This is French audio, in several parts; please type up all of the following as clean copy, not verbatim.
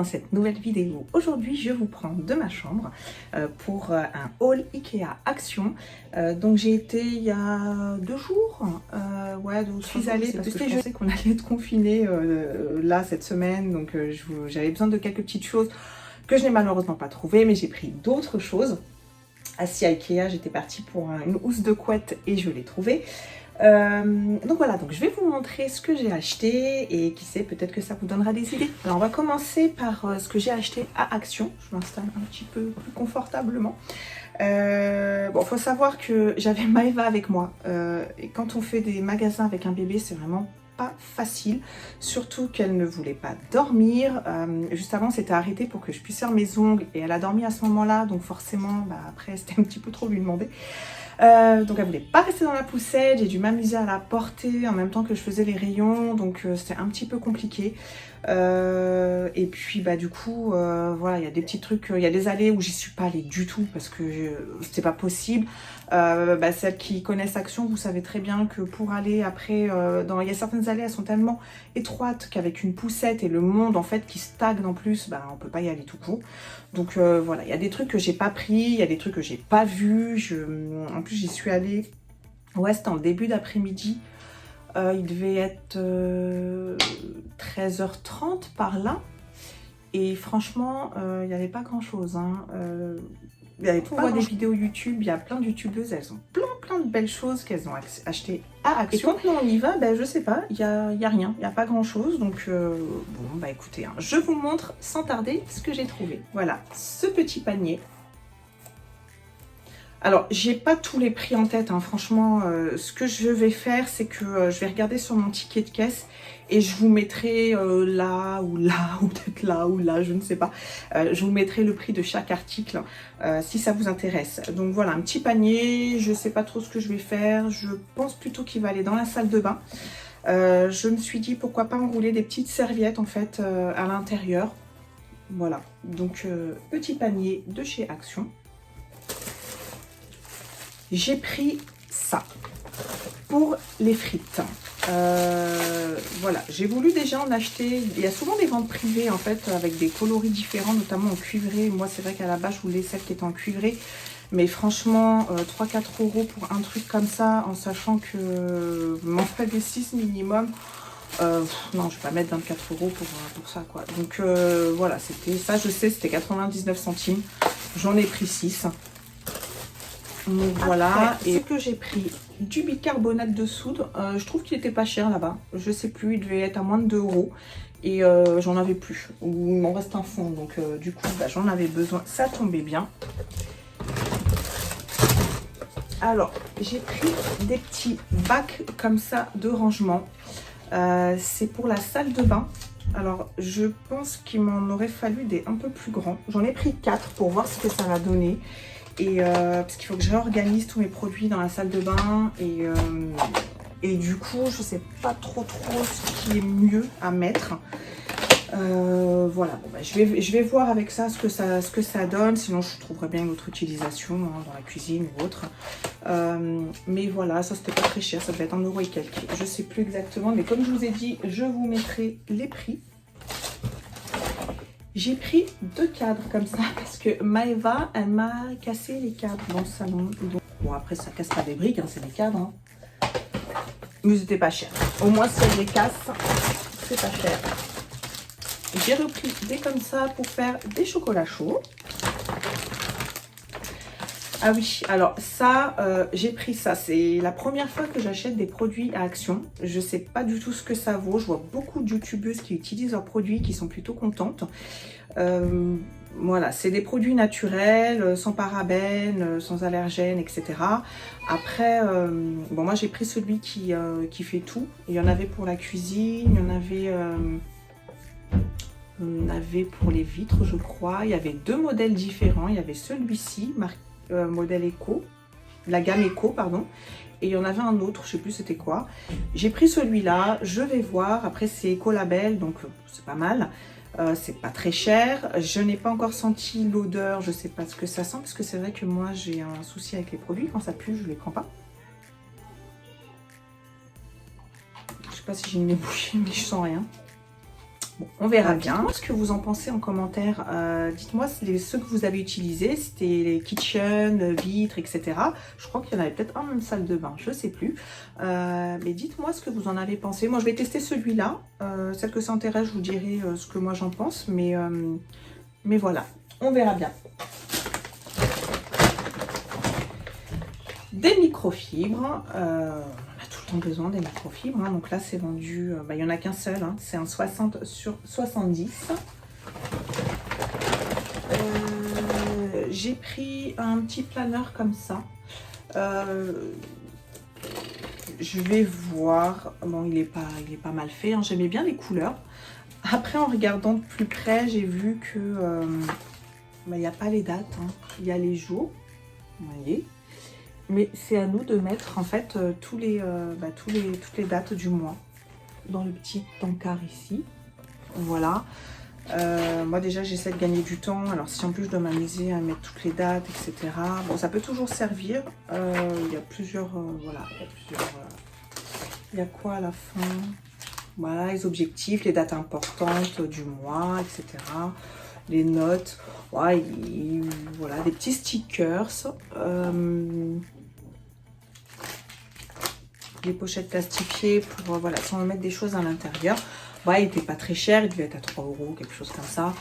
dans cette nouvelle vidéo. Aujourd'hui, je vous prends de ma chambre pour un haul Ikea Action. Donc j'ai été il y a 2 jours, donc je suis allée parce que je pensais qu'on allait être confinés là cette semaine. Donc j'avais besoin de quelques petites choses que je n'ai malheureusement pas trouvées, mais j'ai pris d'autres choses. Assis à Ikea, j'étais partie pour une housse de couette et je l'ai trouvée. Donc voilà, donc je vais vous montrer ce que j'ai acheté et qui sait, peut-être que ça vous donnera des idées. Alors on va commencer par ce que j'ai acheté à Action. Je m'installe un petit peu plus confortablement. Bon, faut savoir que j'avais Maëva avec moi et quand on fait des magasins avec un bébé, c'est vraiment pas facile, surtout qu'elle ne voulait pas dormir. Juste avant, c'était arrêté pour que je puisse faire mes ongles et elle a dormi à ce moment-là, donc forcément, après, c'était un petit peu trop lui demander. Donc elle voulait pas rester dans la poussette, j'ai dû m'amuser à la porter en même temps que je faisais les rayons, donc c'était un petit peu compliqué. Et puis du coup voilà, il y a des petits trucs, il y a des allées où j'y suis pas allée du tout parce que c'était pas possible. Celles qui connaissent Action, vous savez très bien que pour aller après il y a certaines allées, elles sont tellement étroites qu'avec une poussette et le monde en fait qui stagne en plus, on peut pas y aller tout court. Donc voilà, il y a des trucs que j'ai pas pris, il y a des trucs que j'ai pas vus. En plus j'y suis allée, c'était en début d'après-midi. Il devait être 13h30 par là. Et franchement, il n'y avait pas grand chose. Il y avait pas des vidéos YouTube, il y a plein de youtubeuses, elles ont plein de belles choses qu'elles ont achetées à Action. Et quand nous on y va, je sais pas, il y a rien, il n'y a pas grand chose. Donc écoutez, je vous montre sans tarder ce que j'ai trouvé. Voilà, ce petit panier. Alors, j'ai pas tous les prix en tête, franchement, ce que je vais faire, c'est que je vais regarder sur mon ticket de caisse et je vous mettrai là, ou peut-être là, ou là, je ne sais pas. Je vous mettrai le prix de chaque article si ça vous intéresse. Donc voilà, un petit panier, je sais pas trop ce que je vais faire, je pense plutôt qu'il va aller dans la salle de bain. Je me suis dit pourquoi pas enrouler des petites serviettes en fait à l'intérieur. Voilà, donc petit panier de chez Action. J'ai pris ça pour les frites. Voilà, j'ai voulu déjà en acheter. Il y a souvent des ventes privées en fait avec des coloris différents, notamment en cuivré. Moi, c'est vrai qu'à la base, je voulais celle qui est en cuivré. Mais franchement, 3-4 € pour un truc comme ça, en sachant que m'en fallait 6 minimum. Non, je vais pas mettre 24 € pour ça, quoi. Donc voilà, c'était ça, je sais, c'était 99 centimes. J'en ai pris 6. Donc voilà, et ce que j'ai pris du bicarbonate de soude, je trouve qu'il était pas cher là-bas, je sais plus, il devait être à moins de 2 € et j'en avais plus, ou il m'en reste un fond, donc du coup j'en avais besoin, ça tombait bien. Alors j'ai pris des petits bacs comme ça de rangement, c'est pour la salle de bain. Alors je pense qu'il m'en aurait fallu des un peu plus grands, j'en ai pris 4 pour voir ce que ça va donner. Et parce qu'il faut que je réorganise tous mes produits dans la salle de bain et du coup je sais pas trop ce qui est mieux à mettre. Voilà, je vais voir avec ça ce que ça donne, sinon je trouverai bien une autre utilisation dans la cuisine ou autre. Mais voilà, ça c'était pas très cher, ça devait être 1 € et quelques, je sais plus exactement, mais comme je vous ai dit, je vous mettrai les prix. J'ai pris 2 cadres comme ça parce que Maëva, elle m'a cassé les cadres dans le salon. Donc, bon, après, ça casse pas des briques, c'est des cadres. Mais c'était pas cher. Au moins, si elle les casse, c'est pas cher. J'ai repris des comme ça pour faire des chocolats chauds. Ah oui, alors ça, j'ai pris ça. C'est la première fois que j'achète des produits à Action. Je sais pas du tout ce que ça vaut. Je vois beaucoup de youtubeuses qui utilisent leurs produits, qui sont plutôt contentes. Voilà, c'est des produits naturels, sans parabènes, sans allergènes, etc. Après, bon, moi j'ai pris celui qui fait tout. Il y en avait pour la cuisine, il y en avait pour les vitres, je crois. Il y avait 2 modèles différents. Il y avait celui-ci, modèle Eco, la gamme Eco, pardon. Et il y en avait un autre, je sais plus c'était quoi. J'ai pris celui-là, je vais voir. Après, c'est Ecolabel, donc c'est pas mal. C'est pas très cher. Je n'ai pas encore senti l'odeur, je sais pas ce que ça sent, parce que c'est vrai que moi j'ai un souci avec les produits. Quand ça pue, je les prends pas. Je sais pas si j'ai une nez bouché, mais je sens rien. Bon, on verra bien. Dites-moi ce que vous en pensez en commentaire. Dites-moi ceux que vous avez utilisés. C'était les kitchen, vitres, etc. Je crois qu'il y en avait peut-être un même salle de bain. Je ne sais plus. Mais dites-moi ce que vous en avez pensé. Moi, je vais tester celui-là. Celle que ça intéresse, je vous dirai ce que moi j'en pense. Mais voilà, on verra bien. Des microfibres. Besoin des microfibres, hein. Donc là c'est vendu, il n'y en a qu'un seul, hein. C'est un 60 sur 70. J'ai pris un petit planeur comme ça. Je vais voir. Bon, il est pas mal fait, hein. J'aimais bien les couleurs. Après, en regardant de plus près, j'ai vu que il n'y a pas les dates, hein. Il y a les jours, vous voyez. Mais c'est à nous de mettre en fait toutes les dates du mois dans le petit encart ici. Voilà. Moi déjà j'essaie de gagner du temps. Alors si en plus je dois m'amuser à mettre toutes les dates, etc. Bon, ça peut toujours servir. Il y a plusieurs. Voilà. Il y a quoi à la fin? Voilà, les objectifs, les dates importantes du mois, etc. Les notes. Ouais, voilà, des petits stickers. Les pochettes plastifiées pour voilà, si on veut mettre des choses à l'intérieur. Ouais, il n'était pas très cher, il devait être à 3 €, quelque chose comme ça.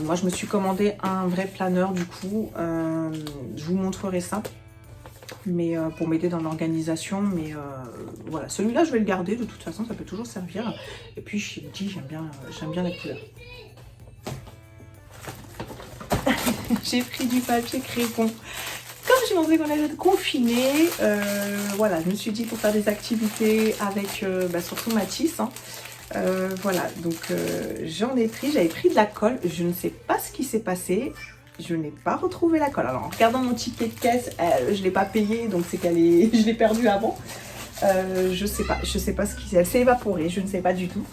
Moi, je me suis commandé un vrai planeur du coup. Je vous montrerai ça, mais pour m'aider dans l'organisation. Mais voilà, celui-là, je vais le garder. De toute façon, ça peut toujours servir. Et puis, je me dis, j'aime bien la couleur. J'ai pris du papier crépon. Comme j'ai pensé qu'on allait être confiné, voilà, je me suis dit pour faire des activités avec surtout Matisse. Hein, voilà, donc j'en ai pris, j'avais pris de la colle. Je ne sais pas ce qui s'est passé. Je n'ai pas retrouvé la colle. Alors en regardant mon ticket de caisse, je ne l'ai pas payé, donc c'est qu'elle est, je l'ai perdue avant. Je sais pas ce qui s'est. Elle s'est évaporée, je ne sais pas du tout.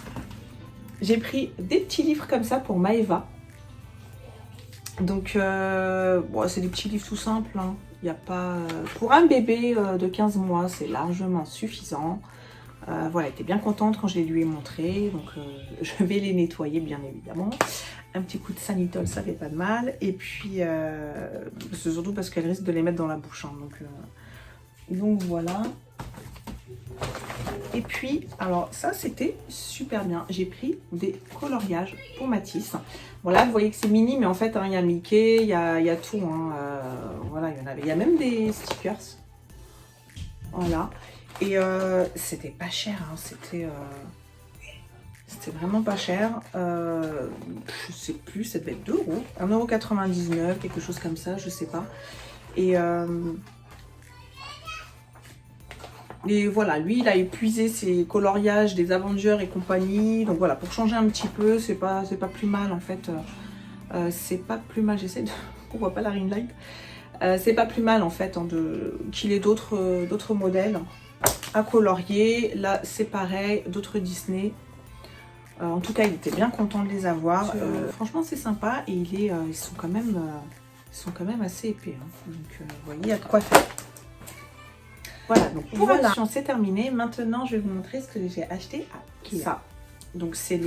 J'ai pris des petits livres comme ça pour Maëva. Donc, bon, c'est des petits livres tout simples. Hein. Il y a pas... Pour un bébé de 15 mois, c'est largement suffisant. Voilà, elle était bien contente quand je les lui ai montrés. Donc, je vais les nettoyer, bien évidemment. Un petit coup de Sanitol, ça fait pas de mal. Et puis, c'est surtout parce qu'elle risque de les mettre dans la bouche. Hein. Donc, voilà. Et puis, alors ça c'était super bien. J'ai pris des coloriages pour Matisse. Bon là, vous voyez que c'est mini, mais en fait, hein, il y a Mickey, il y a tout. Hein, voilà, il y en avait. Il y a même des stickers. Voilà. Et c'était pas cher. Hein, c'était vraiment pas cher. Je sais plus, ça devait être 2 €. 1,99 €, quelque chose comme ça, je sais pas. Et voilà, lui, il a épuisé ses coloriages des Avengers et compagnie. Donc voilà, pour changer un petit peu, c'est pas plus mal en fait. C'est pas plus mal, j'essaie de... On voit pas la ring light. C'est pas plus mal en fait hein, qu'il ait d'autres modèles à colorier. Là, c'est pareil, d'autres Disney. En tout cas, il était bien content de les avoir. Franchement, c'est sympa et ils sont quand même assez épais. Hein. Donc, vous voyez, il y a de quoi faire. Voilà, donc pour l'action c'est terminé. Maintenant, je vais vous montrer ce que j'ai acheté à Ikea. Ça, donc c'est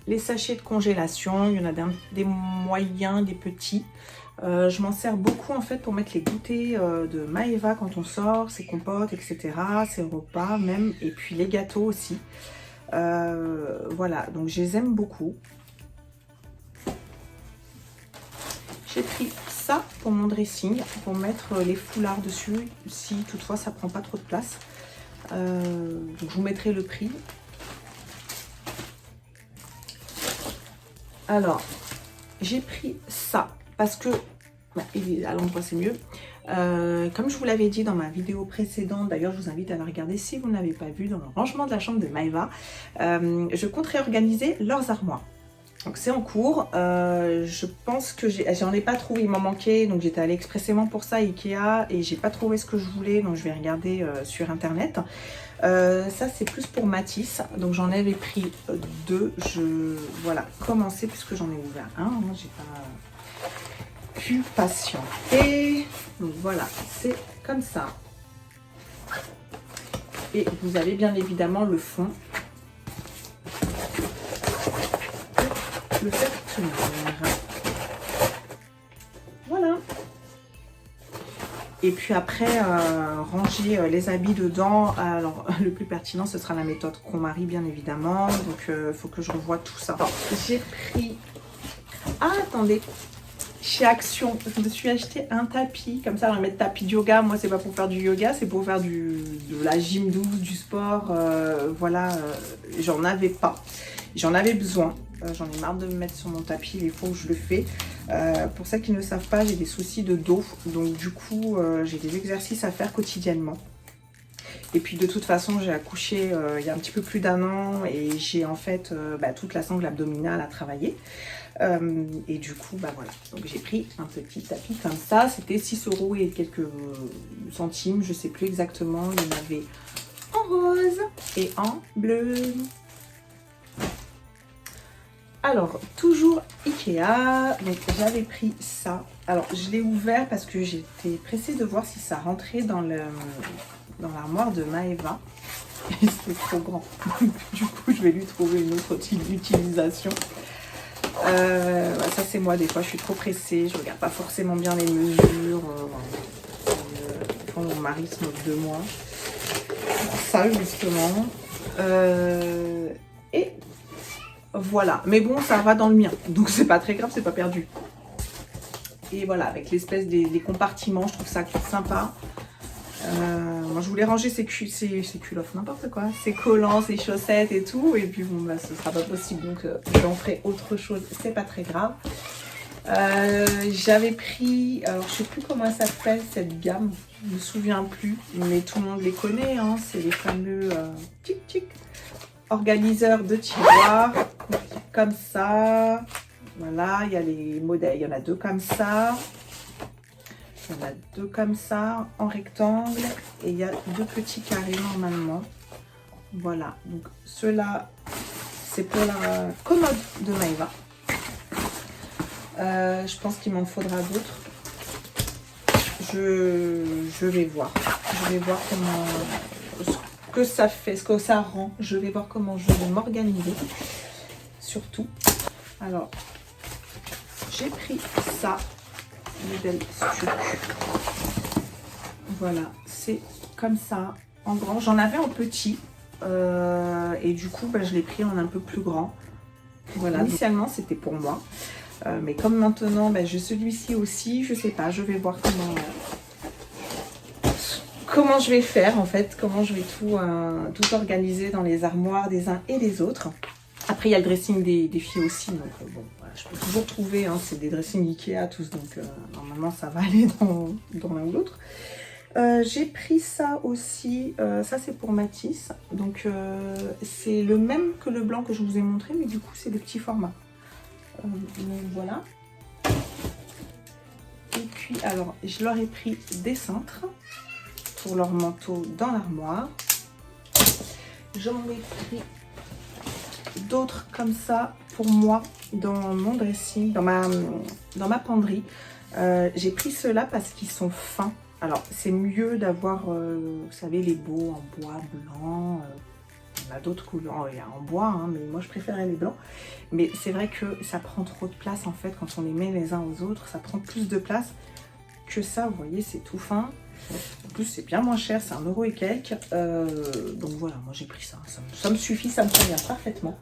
les sachets de congélation. Il y en a des moyens, des petits. Je m'en sers beaucoup en fait pour mettre les goûters de Maëva quand on sort, ses compotes, etc. Ses repas même, et puis les gâteaux aussi. Voilà, donc je les aime beaucoup. J'ai pris ça pour mon dressing, pour mettre les foulards dessus, si toutefois ça prend pas trop de place. Donc je vous mettrai le prix. Alors, j'ai pris ça parce que, à l'endroit c'est mieux. Comme je vous l'avais dit dans ma vidéo précédente, d'ailleurs je vous invite à la regarder si vous ne l'avez pas vue, dans le rangement de la chambre de Maëva, je compte réorganiser leurs armoires. Donc c'est en cours, je pense que j'en ai pas trouvé, il m'en manquait, donc j'étais allée expressément pour ça à Ikea et j'ai pas trouvé ce que je voulais, donc je vais regarder sur internet. Ça c'est plus pour Matisse, donc j'en avais pris 2, voilà, commencer puisque j'en ai ouvert un, hein, j'ai pas pu patienter, donc voilà, c'est comme ça. Et vous avez bien évidemment le fond. le faire tenir. Voilà. Et puis après, ranger les habits dedans. Alors, le plus pertinent, ce sera la méthode KonMari, bien évidemment. Donc, il faut que je revoie tout ça. J'ai pris... Ah, attendez. Chez Action, je me suis acheté un tapis. Comme ça, on va mettre tapis de yoga. Moi, c'est pas pour faire du yoga, c'est pour faire de la gym douce, du sport. Voilà, j'en avais pas. J'en avais besoin. J'en ai marre de me mettre sur mon tapis les fois où je le fais. Pour celles qui ne savent pas, j'ai des soucis de dos. Donc du coup, j'ai des exercices à faire quotidiennement. Et puis de toute façon, j'ai accouché il y a un petit peu plus d'1 an. Et j'ai en fait toute la sangle abdominale à travailler. Et du coup, voilà. Donc j'ai pris un petit tapis comme ça. C'était 6 € et quelques centimes. Je sais plus exactement. Il y en avait en rose et en bleu. Alors, toujours Ikea, donc j'avais pris ça. Alors, je l'ai ouvert parce que j'étais pressée de voir si ça rentrait dans l'armoire de Maëva. Et c'était trop grand. Du coup, je vais lui trouver une autre utilisation. Ça, c'est moi, des fois, je suis trop pressée. Je regarde pas forcément bien les mesures. Quand mon mari se moque de moi. Ça, justement. Et... voilà, mais bon, ça va dans le mien, donc c'est pas très grave, c'est pas perdu. Et voilà, avec l'espèce des compartiments, je trouve ça sympa. Moi, je voulais ranger ces culottes, n'importe quoi, ces collants, ces chaussettes et tout, et puis bon, ce sera pas possible, donc j'en ferai autre chose, c'est pas très grave. J'avais pris, alors je sais plus comment elle s'appelle cette gamme, je me souviens plus, mais tout le monde les connaît, hein, c'est les fameux tic-tic organiseurs de tiroirs, comme ça. Voilà, il y a les modèles, il y en a 2 comme ça. Il y en a 2 comme ça, en rectangle. Et il y a 2 petits carrés normalement. Voilà, donc ceux-là, c'est pour la commode de Maëva. Je pense qu'il m'en faudra d'autres. Je vais voir. Je vais voir comment... que ça fait, ce que ça rend. Je vais voir comment je vais m'organiser. Surtout. Alors, j'ai pris ça. Modèle Stuc. Voilà, c'est comme ça. En grand. J'en avais en petit. Et du coup, je l'ai pris en un peu plus grand. Voilà, initialement, c'était pour moi. Mais comme maintenant, j'ai celui-ci aussi. Je sais pas, je vais voir comment je vais faire en fait, comment je vais tout organiser dans les armoires des uns et des autres. Après il y a le dressing des filles aussi, donc bon, voilà, je peux toujours trouver, hein, c'est des dressings Ikea tous, donc normalement ça va aller dans l'un ou l'autre. J'ai pris ça aussi, ça c'est pour Matisse, donc c'est le même que le blanc que je vous ai montré, mais du coup c'est des petits formats. Donc voilà. Et puis alors je leur ai pris des cintres pour leur manteau dans l'armoire. J'en ai pris d'autres comme ça pour moi dans mon dressing, dans ma penderie. J'ai pris ceux-là parce qu'ils sont fins. Alors c'est mieux d'avoir, vous savez, les beaux en bois blanc. On a d'autres couleurs, il y a en bois, hein, mais moi je préférais les blancs. Mais c'est vrai que ça prend trop de place en fait quand on les met les uns aux autres. Ça prend plus de place que ça, vous voyez, c'est tout fin. En plus, c'est bien moins cher, c'est 1 € et quelques. Donc voilà, moi j'ai pris ça. Ça me suffit, ça me convient parfaitement.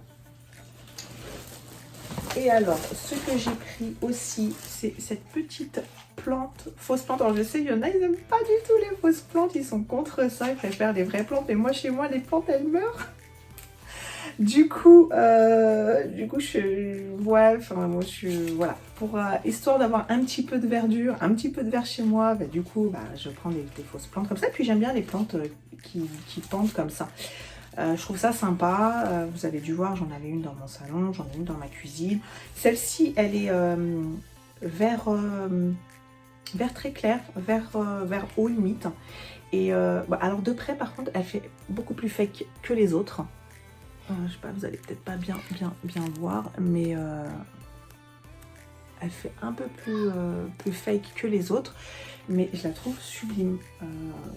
Et alors, ce que j'ai pris aussi, c'est cette petite plante, fausse plante. Alors je sais, il y en a, ils n'aiment pas du tout les fausses plantes, ils sont contre ça, ils préfèrent les vraies plantes. Mais moi, chez moi, les plantes, elles meurent. Du coup, voilà, pour histoire d'avoir un petit peu de verdure, un petit peu de verre chez moi, du coup, je prends des fausses plantes comme ça. Et puis j'aime bien les plantes qui pendent comme ça. Je trouve ça sympa. Vous avez dû voir, j'en avais une dans mon salon, j'en ai une dans ma cuisine. Celle-ci, elle est vert très clair, vert haut limite. Et alors de près, par contre, elle fait beaucoup plus fake que les autres. Je sais pas, vous allez peut-être pas bien voir, mais elle fait un peu plus fake que les autres, mais je la trouve sublime.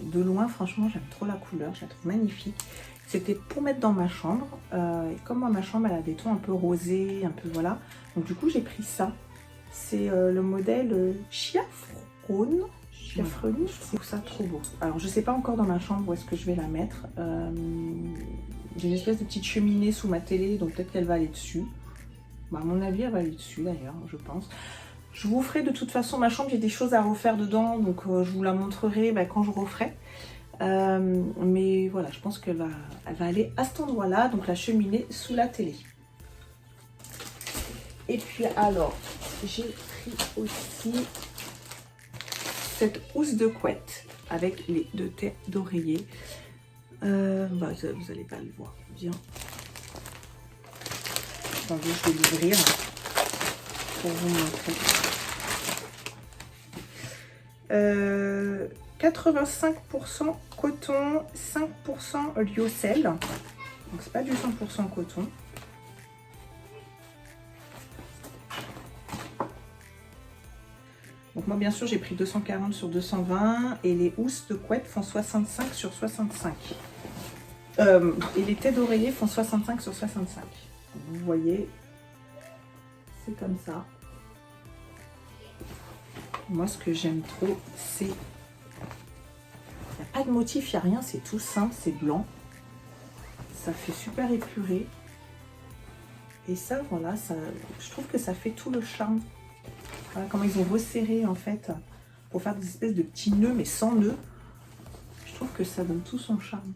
De loin, franchement, j'aime trop la couleur, je la trouve magnifique. C'était pour mettre dans ma chambre, et comme moi ma chambre elle a des tons un peu rosés, un peu voilà, donc du coup j'ai pris ça. C'est le modèle Chiafrone. Chiafrone, je trouve ça trop beau. Alors je sais pas encore dans ma chambre où est-ce que je vais la mettre. J'ai une espèce de petite cheminée sous ma télé, donc peut-être qu'elle va aller dessus. Bah, à mon avis elle va aller dessus d'ailleurs, je pense. Je vous ferai de toute façon ma chambre, j'ai des choses à refaire dedans, donc je vous la montrerai quand je referai. Mais voilà, je pense qu'elle va aller à cet endroit-là, donc la cheminée sous la télé. Et puis alors, j'ai pris aussi cette housse de couette avec les 2 têtes d'oreiller. Vous n'allez pas le voir bien. Attendez, je vais l'ouvrir pour vous montrer. 85% coton, 5% lyocell. Donc c'est pas du 100% coton. Donc moi bien sûr j'ai pris 240 sur 220 et les housses de couette font 65 sur 65. Et les têtes d'oreiller font 65 sur 65. Vous voyez, c'est comme ça. Moi ce que j'aime trop c'est... Il n'y a pas de motif, il n'y a rien, c'est tout simple, c'est blanc. Ça fait super épuré. Et ça voilà, je trouve que ça fait tout le charme. Voilà comment ils ont resserré en fait pour faire des espèces de petits nœuds mais sans nœuds. Je trouve que ça donne tout son charme.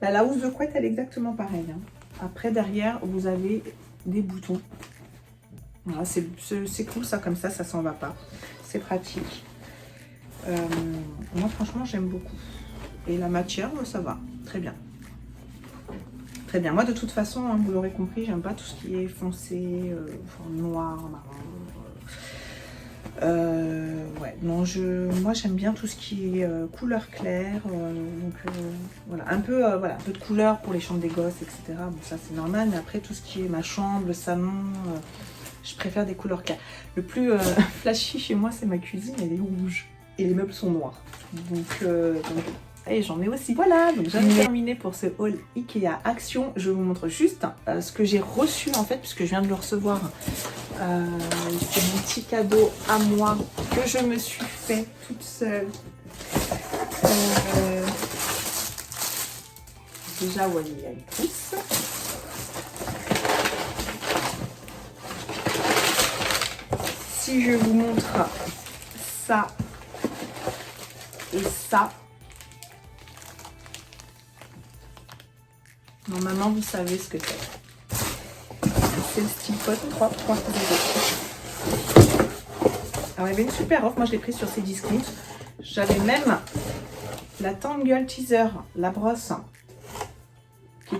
Là, la housse de couette elle est exactement pareille. Hein. Après derrière vous avez des boutons. Voilà, c'est cool ça comme ça s'en va pas. C'est pratique. Moi franchement j'aime beaucoup. Et la matière ça va très bien. Très bien. Moi de toute façon hein, vous l'aurez compris, j'aime pas tout ce qui est foncé, noir, marron. Ouais, non, moi j'aime bien tout ce qui est couleur claire, voilà, un peu de couleur pour les chambres des gosses, etc. Bon, ça c'est normal, mais après tout ce qui est ma chambre, le salon, je préfère des couleurs claires. Le plus flashy chez moi, c'est ma cuisine, elle est rouge et les meubles sont noirs. Donc et j'en ai aussi. Voilà, donc j'en ai terminé pour ce haul Ikea Action. Je vous montre juste ce que j'ai reçu en fait, puisque je viens de le recevoir. C'est mon petit cadeau à moi que je me suis fait toute seule. Déjà, vous voyez, il y a une pousse. Si je vous montre ça et ça, normalement vous savez ce que c'est. C'est le Stilpot 3.0. Alors il y avait une super offre, moi je l'ai pris sur Cdiscount. J'avais même la Tangle Teaser, la brosse qui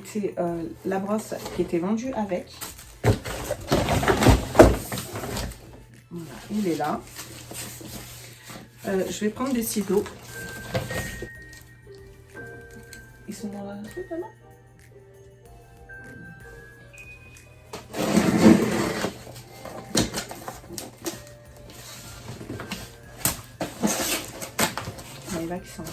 était vendue avec. Voilà, il est là. Je vais prendre des ciseaux. Ils sont dans la truc là-bas. Là qui sont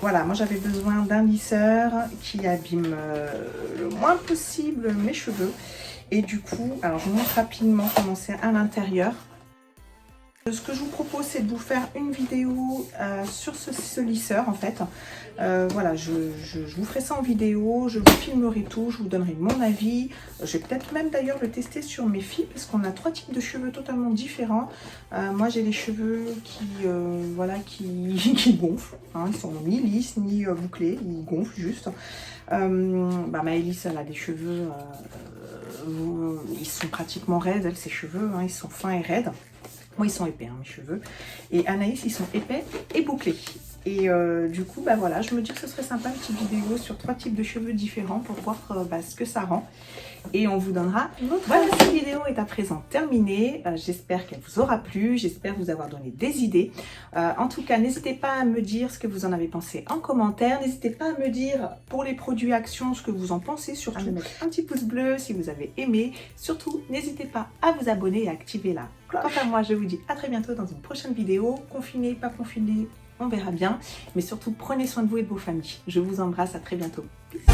voilà, moi j'avais besoin d'un lisseur qui abîme le moins possible mes cheveux et du coup, alors je vous montre rapidement comment c'est à l'intérieur. Ce que je vous propose, c'est de vous faire une vidéo sur ce lisseur en fait. Voilà, je vous ferai ça en vidéo, je vous filmerai tout, je vous donnerai mon avis. Je vais peut-être même d'ailleurs le tester sur mes filles parce qu'on a 3 types de cheveux totalement différents. Moi j'ai les cheveux qui gonflent, hein, ils sont ni lisses ni bouclés, ils gonflent juste. Maëlys elle a des cheveux, ils sont pratiquement raides, elle, ses cheveux, hein, ils sont fins et raides. Moi, ils sont épais, hein, mes cheveux. Et Anaïs, ils sont épais et bouclés. Et du coup, bah voilà, je me dis que ce serait sympa une petite vidéo sur 3 types de cheveux différents pour voir ce que ça rend. Et on vous donnera notre avis. Voilà, cette vidéo est à présent terminée. J'espère qu'elle vous aura plu, j'espère vous avoir donné des idées. En tout cas, n'hésitez pas à me dire ce que vous en avez pensé en commentaire. N'hésitez pas à me dire pour les produits Action ce que vous en pensez. Surtout, à me mettre un petit pouce bleu si vous avez aimé. Surtout, n'hésitez pas à vous abonner et à activer la cloche. Quant à moi, je vous dis à très bientôt dans une prochaine vidéo. Confiné, pas confiné, on verra bien. Mais surtout, prenez soin de vous et de vos familles. Je vous embrasse, à très bientôt. Peace.